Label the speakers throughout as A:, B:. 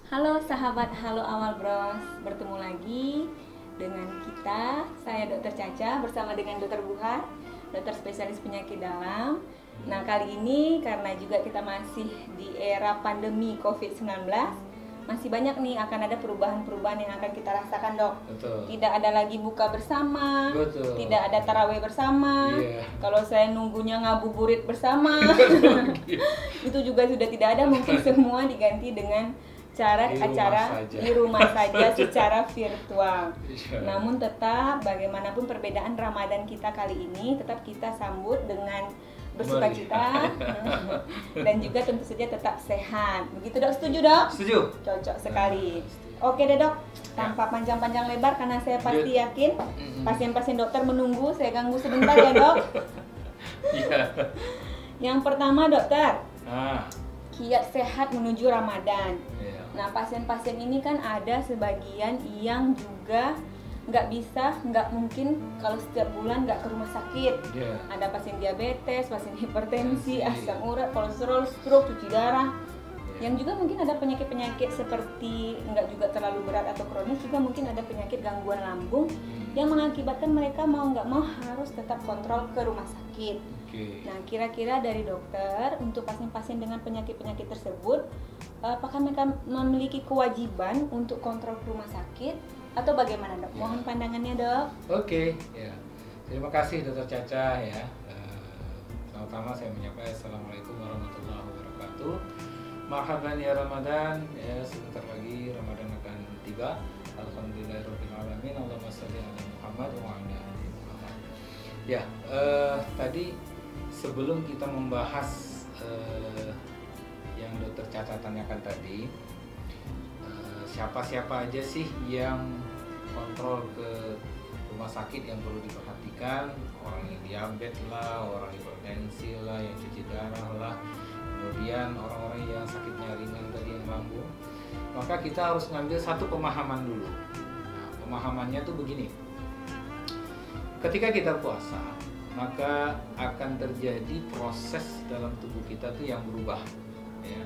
A: Halo sahabat, halo Awal Bros. Bertemu lagi dengan kita, saya Dokter Caca bersama dengan Dokter Buhar, dokter spesialis penyakit dalam. Nah, kali ini karena juga kita masih di era pandemi COVID-19, masih banyak nih akan ada perubahan-perubahan yang akan kita rasakan, Dok.
B: Betul.
A: Tidak ada lagi buka bersama,
B: Betul.
A: tidak ada taraweh bersama.
B: Iya.
A: Kalau saya nunggunya ngabuburit bersama, itu juga sudah tidak ada. Mungkin semua diganti dengan acara di rumah saja secara virtual.
B: Iya.
A: Namun tetap bagaimanapun perbedaan Ramadan kita kali ini tetap kita sambut dengan bersukacita dan juga tentu saja tetap sehat. Begitu, Dok? Setuju, Dok?
B: Setuju.
A: Cocok sekali. Oke deh, Dok. Tanpa panjang-panjang lebar karena saya pasti yakin pasien-pasien dokter menunggu, saya ganggu sebentar ya, Dok.
B: Iya.
A: Yang pertama, Dokter,
B: Nah,
A: kiat sehat menuju Ramadan.
B: iya.
A: Nah, pasien-pasien ini kan ada sebagian yang juga nggak mungkin kalau setiap bulan nggak ke rumah sakit.
B: Iya.
A: Ada pasien diabetes, pasien hipertensi,
B: Iya.
A: asam urat, kolesterol, stroke, cuci darah. Yang juga mungkin ada penyakit-penyakit seperti nggak juga terlalu berat atau kronis, juga mungkin ada penyakit gangguan lambung yang mengakibatkan mereka mau nggak mau harus tetap kontrol ke rumah sakit.
B: Oke.
A: Nah, kira-kira dari dokter untuk pasien-pasien dengan penyakit-penyakit tersebut, apakah mereka memiliki kewajiban untuk kontrol ke rumah sakit atau bagaimana, Dok? Mohon pandangannya, Dok.
B: Oke, ya. Terima kasih Dokter Caca ya. Pertama saya menyapa Assalamualaikum warahmatullahi wabarakatuh. Marhaban ya Ramadan, ya sebentar lagi Ramadan akan tiba. Alhamdulillahirabbil alamin. Allahumma shalli ala Muhammad wa ala ali Muhammad. Ya, tadi sebelum kita membahas yang Dokter Caca tanyakan tadi, siapa-siapa aja sih yang kontrol ke rumah sakit yang perlu diperhatikan? Orang yang diabetes lah, orang hipertensi lah, yang cuci darah lah, kemudian orang-orang yang sakitnya ringan tadi yang lambung. Maka kita harus ngambil satu pemahaman dulu. Nah, pemahamannya tuh begini. Ketika kita puasa, maka akan terjadi proses dalam tubuh kita tuh yang berubah, ya.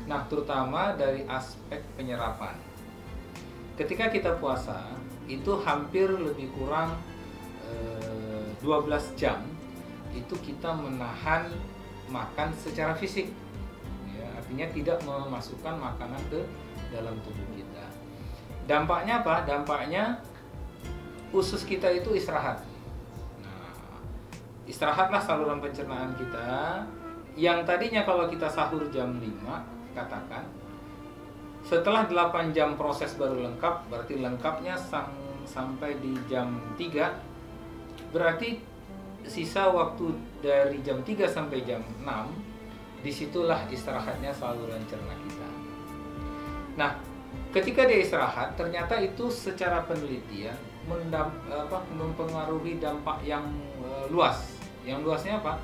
B: Nah, terutama dari aspek penyerapan. Ketika kita puasa, itu hampir lebih kurang 12 jam itu kita menahan makan secara fisik, ya, artinya tidak memasukkan makanan ke dalam tubuh kita. Dampaknya apa? Dampaknya usus kita itu istirahat. Nah, istirahatlah saluran pencernaan kita yang tadinya kalau kita sahur jam 5, katakan setelah 8 jam proses baru lengkap, berarti lengkapnya sampai di jam 3, berarti sisa waktu dari jam 3 sampai jam 6, disitulah istirahatnya saluran cerna kita. Nah, ketika dia istirahat, ternyata itu secara penelitian mempengaruhi dampak yang luas. Yang luasnya apa?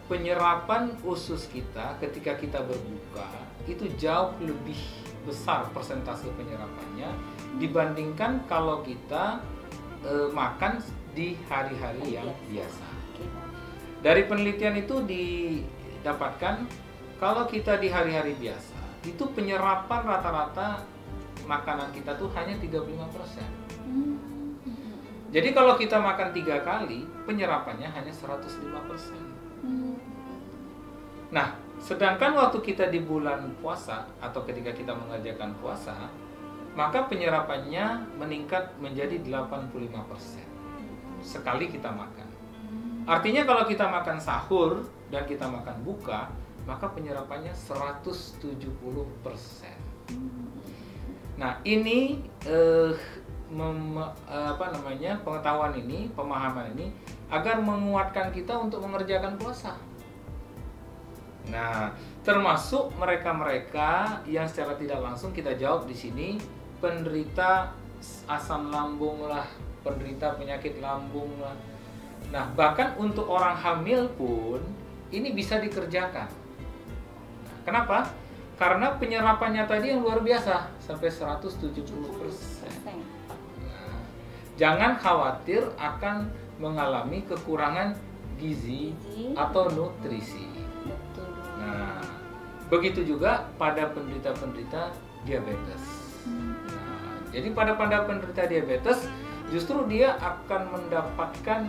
B: Penyerapan usus kita ketika kita berbuka itu jauh lebih besar persentase penyerapannya dibandingkan kalau kita makan di hari-hari yang biasa. Dari penelitian itu didapatkan kalau kita di hari-hari biasa itu penyerapan rata-rata makanan kita tuh hanya 35%. Jadi kalau kita makan 3 kali, penyerapannya hanya 105%. Nah, sedangkan waktu kita di bulan puasa atau ketika kita mengerjakan puasa, maka penyerapannya meningkat menjadi 85% sekali kita makan. Artinya kalau kita makan sahur dan kita makan buka, maka penyerapannya 170%. Nah, ini pengetahuan ini, pemahaman ini agar menguatkan kita untuk mengerjakan puasa. Nah, termasuk mereka-mereka yang secara tidak langsung kita jawab di sini penderita asam lambung lah, penderita penyakit lambung lah. Nah, bahkan untuk orang hamil pun ini bisa dikerjakan. Nah, kenapa? Karena penyerapannya tadi yang luar biasa sampai 170%. Nah, jangan khawatir akan mengalami kekurangan gizi atau nutrisi. Nah, begitu juga pada penderita-penderita diabetes. Nah, jadi pada penderita diabetes justru dia akan mendapatkan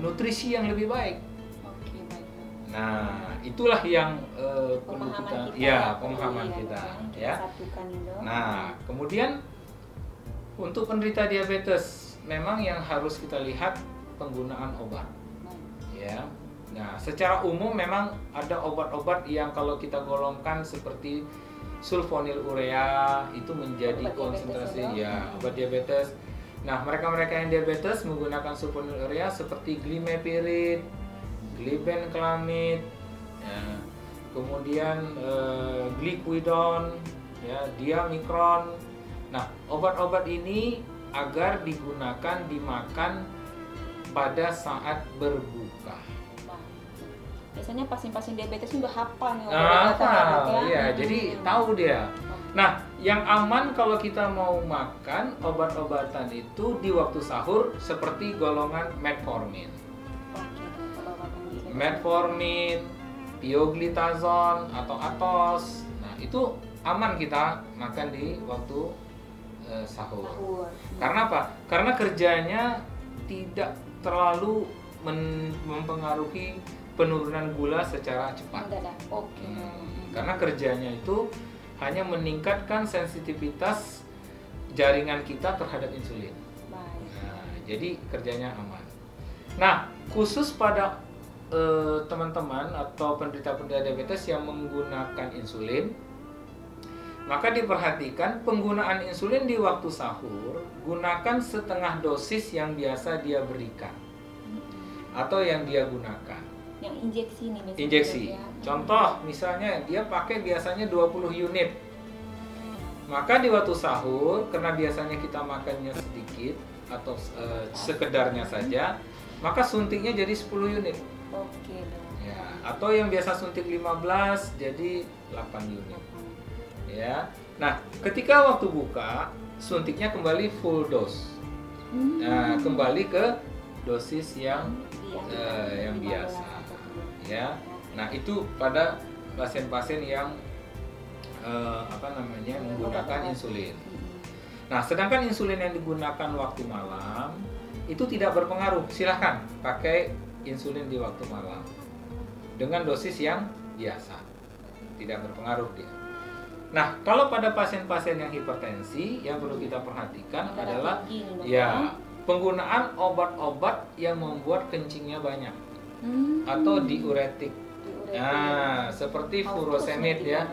B: nutrisi yang lebih baik.
A: Oke, baik.
B: Nah, itulah yang perlu pemahaman kita ya. Nah, kemudian untuk penderita diabetes memang yang harus kita lihat penggunaan obat. Ya. Nah, secara umum memang ada obat-obat yang kalau kita golongkan seperti sulfonylurea itu menjadi
A: obat
B: konsentrasi
A: diabetes,
B: obat diabetes. Nah, mereka-mereka yang diabetes menggunakan sulfonylurea seperti glimepirid, glibenclamid, ya, kemudian gliquidon, ya, diamikron. Nah, obat-obat ini agar digunakan dimakan pada saat berbuka.
A: Biasanya pasien-pasien diabetes udah hafal nih
B: hafal, ya. Jadi tahu dia. Nah, yang aman kalau kita mau makan obat-obatan itu di waktu sahur seperti golongan metformin. Metformin, pioglitazon atau Atos. Nah, itu aman kita makan di waktu sahur. Karena apa? Karena kerjanya tidak terlalu mempengaruhi penurunan gula secara cepat. Karena kerjanya itu hanya meningkatkan sensitivitas jaringan kita terhadap insulin. Nah, jadi kerjanya aman. Nah, khusus pada teman-teman atau penderita-penderita diabetes yang menggunakan insulin, maka diperhatikan penggunaan insulin di waktu sahur, gunakan setengah dosis yang biasa dia berikan atau yang dia gunakan.
A: Yang injeksi nih misalnya.
B: Injeksi. Contoh misalnya dia pakai biasanya 20 unit. Maka di waktu sahur karena biasanya kita makannya sedikit atau sekedarnya saja, maka suntiknya jadi 10 unit.
A: Oke.
B: Ya, atau yang biasa suntik 15 jadi 8 unit. Ya. Nah, ketika waktu buka, suntiknya kembali full dose. Nah, kembali ke dosis yang biasa. Ya. Nah, itu pada pasien-pasien yang menggunakan insulin. Nah, sedangkan insulin yang digunakan waktu malam itu tidak berpengaruh. Silahkan pakai insulin di waktu malam dengan dosis yang biasa, tidak berpengaruh dia. Nah, kalau pada pasien-pasien yang hipertensi, yang perlu kita perhatikan adalah penggunaan obat-obat yang membuat kencingnya banyak atau diuretik. Nah, seperti furosemid ya.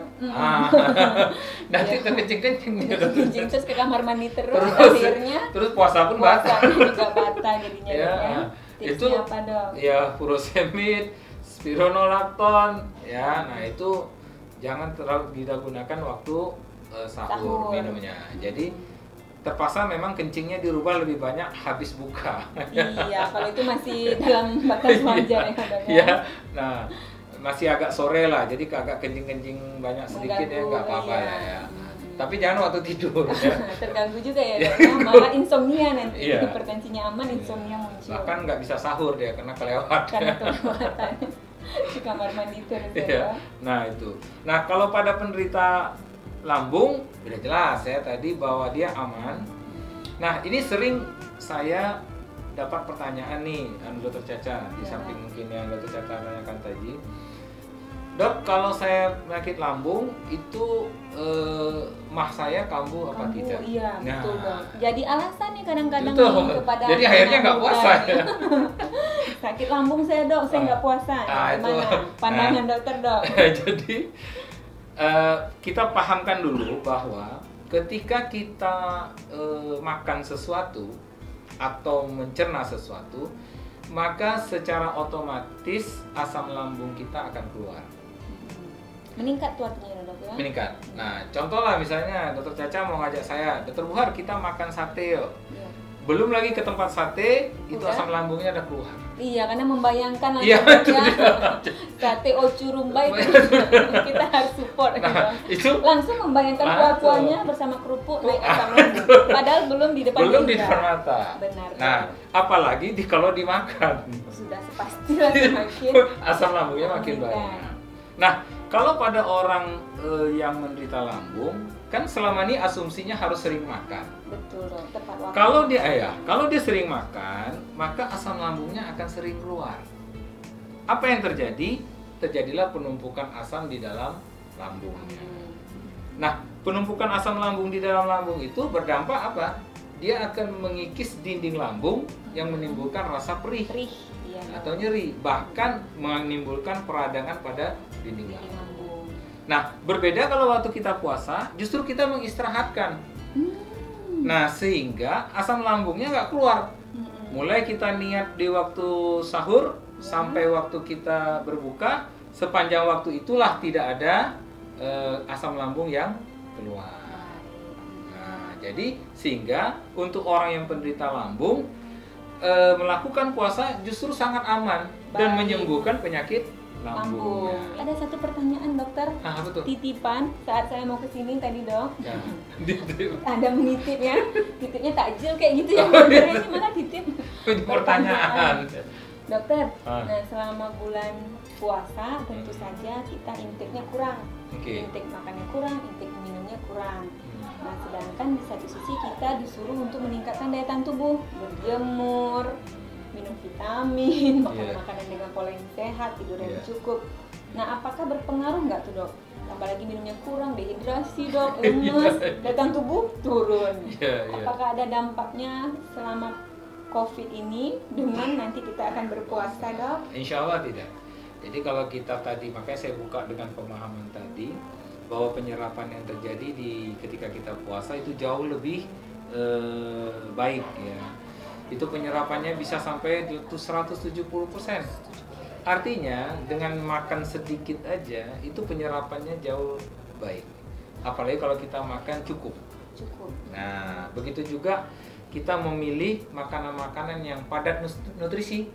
B: Nanti terkencing-kencing dia.
A: Kencing terus ke kamar mandi terus akhirnya.
B: Terus puasa pun batal.
A: Juga batal jadinya ya.
B: Itu
A: apa dong?
B: Ya furosemid, spironolakton ya. Nah, itu jangan terlalu kita gunakan waktu sahur minumnya. Jadi terpaksa memang kencingnya dirubah lebih banyak habis buka.
A: Iya, kalau itu masih dalam batas wajar ya.
B: Iya. Nah, masih agak sore lah, jadi agak kencing-kencing banyak sedikit ya nggak apa-apa ya. Tapi jangan waktu tidur ya.
A: Terganggu juga ya, malah insomnia nanti. Hipertensinya aman, insomnia muncul.
B: Bahkan nggak bisa sahur dia karena kelewat.
A: Karena kelewatan di kamar mandi terus ya.
B: Nah itu. Nah kalau pada penderita lambung, sudah jelas ya tadi bahwa dia aman. Nah ini sering saya dapat pertanyaan nih, Dr. Caca, di samping mungkin yang Dr. Caca tanyakan tadi. Dok, kalau saya penyakit lambung itu mah saya kambuh apa tidak?
A: Iya, betul dong. Jadi alasan nih kadang-kadang kepada
B: jadi akhirnya nggak puasa ya.
A: Sakit lambung saya dok, saya nggak puasa. Gimana pandangan dokter dok?
B: Jadi kita pahamkan dulu bahwa ketika kita makan sesuatu atau mencerna sesuatu, maka secara otomatis asam lambung kita akan keluar.
A: Meningkat tuh artinya dok ya?
B: Meningkat. Nah, contoh lah misalnya Dokter Caca mau ngajak saya, Dokter Buhar kita makan sate yuk. Ya. Belum lagi ke tempat sate, itu asam lambungnya udah keluar.
A: Iya, karena membayangkan langsung sate ocurumba itu kita harus support.
B: Nah, itu
A: langsung membayangkan kuah-kuahnya bersama kerupuk naik asam lambung. Padahal belum di depan
B: mata.
A: Benar.
B: Nah, apalagi kalau dimakan.
A: Sudah sepasti lah semakin
B: asam lambungnya makin banyak. Nah, Kalau pada orang yang menderita lambung, kan selama ini asumsinya harus sering makan.
A: Betul dok, tepat waktu.
B: Kalau dia sering makan, maka asam lambungnya akan sering keluar. Apa yang terjadi? Terjadilah penumpukan asam di dalam lambungnya. Nah, penumpukan asam lambung di dalam lambung itu berdampak apa? Dia akan mengikis dinding lambung yang menimbulkan rasa perih
A: Iya,
B: atau nyeri, bahkan menimbulkan peradangan pada dinding lambung.
A: lambung.
B: Nah, berbeda kalau waktu kita puasa, justru kita mengistirahatkan. Nah, sehingga asam lambungnya nggak keluar. Mulai kita niat di waktu sahur sampai waktu kita berbuka, sepanjang waktu itulah tidak ada asam lambung yang keluar. Nah, jadi sehingga untuk orang yang penderita lambung melakukan puasa justru sangat aman dan menyembuhkan penyakit lambungnya.
A: Ada satu pertanyaan dokter,
B: Betul.
A: titipan saat saya mau kesini tadi dok.
B: Ya.
A: Ada menitipnya, titipnya takjil kayak gitu ya.
B: Oh, iya.
A: Ini malah titip.
B: Itu pertanyaan.
A: Dokter,
B: Ah.
A: nah selama bulan puasa tentu saja kita intake-nya kurang.
B: Oke.
A: Intake makannya kurang, intake minumnya kurang. Nah, sedangkan di satu sisi kita disuruh untuk meningkatkan daya tahan tubuh, berjemur, minum vitamin, makan
B: Iya.
A: makanan dengan pola yang sehat, tidur yang
B: Iya.
A: cukup. Nah, apakah berpengaruh nggak tuh dok? Tambah lagi minumnya kurang, dehidrasi dok, lemes, daya tahan tubuh turun.
B: Iya, iya.
A: Apakah ada dampaknya selama COVID ini dengan nanti kita akan berpuasa dok?
B: Insya Allah tidak. Jadi kalau kita tadi, makanya saya buka dengan pemahaman tadi bahwa penyerapan yang terjadi ketika kita puasa itu jauh lebih baik ya. Itu penyerapannya bisa sampai 170%. Artinya dengan makan sedikit aja itu penyerapannya jauh baik. Apalagi kalau kita makan cukup.
A: Cukup.
B: Nah, begitu juga kita memilih makanan-makanan yang padat nutrisi.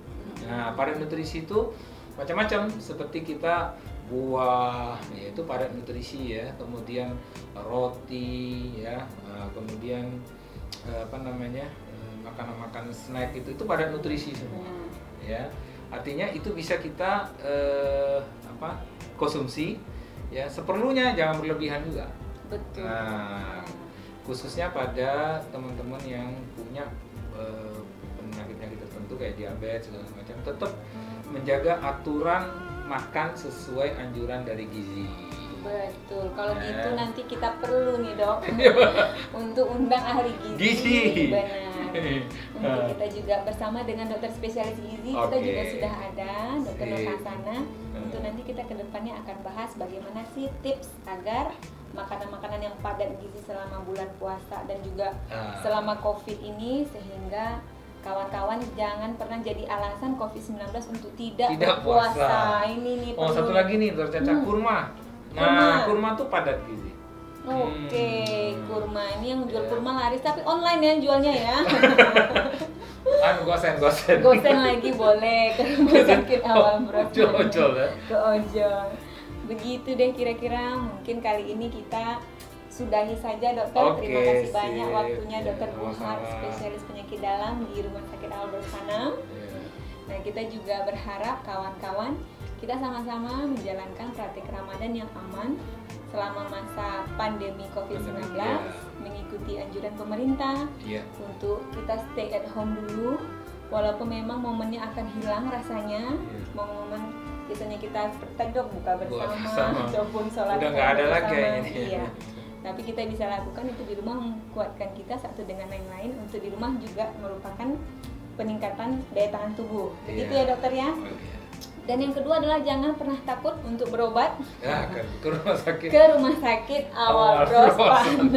B: Nah, padat nutrisi itu macam-macam, seperti kita buah, yaitu padat nutrisi ya. Kemudian roti ya, kemudian makanan-makanan snack itu padat nutrisi semua. Ya, artinya itu bisa kita konsumsi ya seperlunya, jangan berlebihan juga.
A: Betul.
B: Nah, khususnya pada teman-teman yang punya penyakit-penyakit tertentu kayak diabetes segala macam, tetap menjaga aturan makan sesuai anjuran dari gizi.
A: Betul. Kalau gitu nanti kita perlu nih dok untuk undang ahli
B: Gizi.
A: Benar. Nanti kita juga bersama dengan dokter spesialis gizi, kita juga sudah ada dokter Nur Hasana. Untuk nanti kita kedepannya akan bahas bagaimana sih tips agar makanan-makanan yang padat gizi selama bulan puasa dan juga selama COVID ini, sehingga kawan-kawan jangan pernah jadi alasan COVID-19 untuk tidak berpuasa. Ini nih perlu.
B: Satu lagi nih Dokter Caca, kurma. Nah, kurma tuh padat gizi.
A: Oke, kurma ini yang jual kurma laris, tapi online ya jualnya ya. Gosen lagi boleh ke rumah sakit awal bros.
B: Ojol ya.
A: Ke ojol. Begitu deh kira-kira, mungkin kali ini kita sudahi saja dokter. Terima kasih banyak waktunya dokter Buhar, spesialis penyakit dalam di Rumah Sakit Al Bersanam. Nah, kita juga berharap kawan-kawan kita sama-sama menjalankan praktik Ramadan yang aman selama masa pandemi COVID-19, mengikuti anjuran pemerintah untuk kita stay at home dulu, walaupun memang momennya akan hilang rasanya, momen biasanya kita bertedok buka bersama ataupun sholat
B: udah nggak ada lagi
A: bersama. Iya. Tapi kita bisa lakukan itu di rumah, menguatkan kita satu dengan yang lain. Untuk di rumah juga merupakan peningkatan daya tahan tubuh. Begitu ya dokter ya. Dan yang kedua adalah jangan pernah takut untuk berobat
B: ke rumah sakit.
A: Ke rumah sakit Awal Bros Panam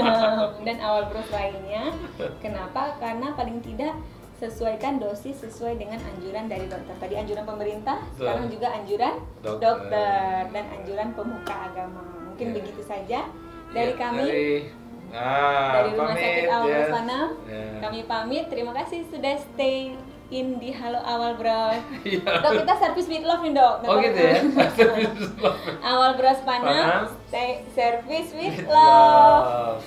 A: dan Awal Bros lainnya. Kenapa? Karena paling tidak sesuaikan dosis sesuai dengan anjuran dari dokter. Tadi anjuran pemerintah, sekarang juga anjuran dokter dan anjuran pemuka agama. Mungkin begitu saja dari kami. Dari Rumah Sakit Awal Bros Panam. Kami pamit. Terima kasih sudah stay in di Halo Awal Bros. Dok, kita service with love nih dok.
B: Gitu ya.
A: Awal Bros Panam, stay service with love.